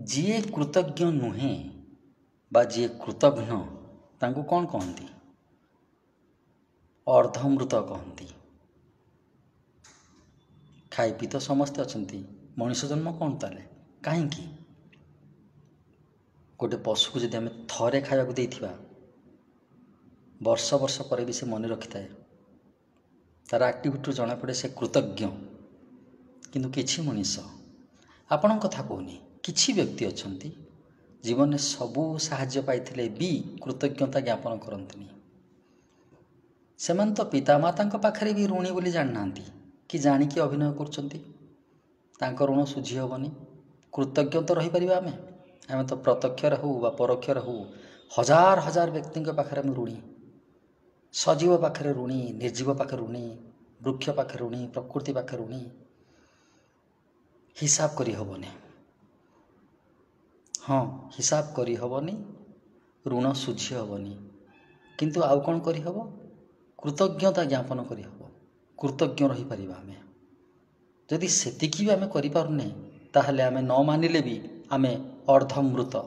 ଯିଏ କୃତଜ୍ଞ ନୁହେଁ ବା ଯିଏ କୃତଘ୍ନ ତାଙ୍କୁ କ'ଣ କହନ୍ତି? ଅର୍ଦ୍ଧମୃତ କହନ୍ତି। ଖାଇ ପିଇ ତ ସମସ୍ତେ ଅଛନ୍ତି, ମଣିଷ ଜନ୍ମ କ'ଣ ତାହେଲେ? କାହିଁକି? ଗୋଟେ ପଶୁକୁ ଯଦି ଆମେ ଥରେ ଖାଇବାକୁ ଦେଇଥିବା ବର୍ଷ ବର୍ଷ ପରେ ବି ସେ ମନେ ରଖିଥାଏ, ତା'ର ଆକ୍ଟିଭିଟିରୁ ଜଣାପଡ଼େ ସେ କୃତଜ୍ଞ। କିନ୍ତୁ କିଛି ମଣିଷ, ଆପଣଙ୍କ କଥା କହୁନି, କିଛି ବ୍ୟକ୍ତି ଅଛନ୍ତି ଜୀବନରେ ସବୁ ସାହାଯ୍ୟ ପାଇଥିଲେ ବି କୃତଜ୍ଞତା ଜ୍ଞାପନ କରନ୍ତିନି। ସେମାନେ ତ ପିତାମାତାଙ୍କ ପାଖରେ ବି ଋଣୀ ବୋଲି ଜାଣିନାହାନ୍ତି, କି ଜାଣିକି ଅଭିନୟ କରୁଛନ୍ତି। ତାଙ୍କ ଋଣ ଶୁଝି ହେବନି। କୃତଜ୍ଞ ତ ରହିପାରିବା ଆମେ ତ ପ୍ରତ୍ୟକ୍ଷରେ ହେଉ ବା ପରୋକ୍ଷରେ ହେଉ ହଜାର ହଜାର ବ୍ୟକ୍ତିଙ୍କ ପାଖରେ ଆମେ ଋଣୀ। ସଜୀବ ପାଖରେ ଋଣୀ, ନିର୍ଜୀବ ପାଖରେ ଋଣୀ, ବୃକ୍ଷ ପାଖରେ ଋଣୀ, ପ୍ରକୃତି ପାଖରେ ଋଣୀ। ହିସାବ କରି ହେବନି। ହଁ, ହିସାବ କରି ହେବନି, ଋଣ ଶୁଝି ହେବନି, କିନ୍ତୁ ଆଉ କ'ଣ କରିହେବ? କୃତଜ୍ଞତା ଜ୍ଞାପନ କରିହେବ। କୃତଜ୍ଞ ରହିପାରିବା ଆମେ। ଯଦି ସେତିକି ବି ଆମେ କରିପାରୁନେ, ତାହେଲେ ଆମେ ନ ମାନିଲେ ବି ଆମେ ଅର୍ଦ୍ଧମୃତ।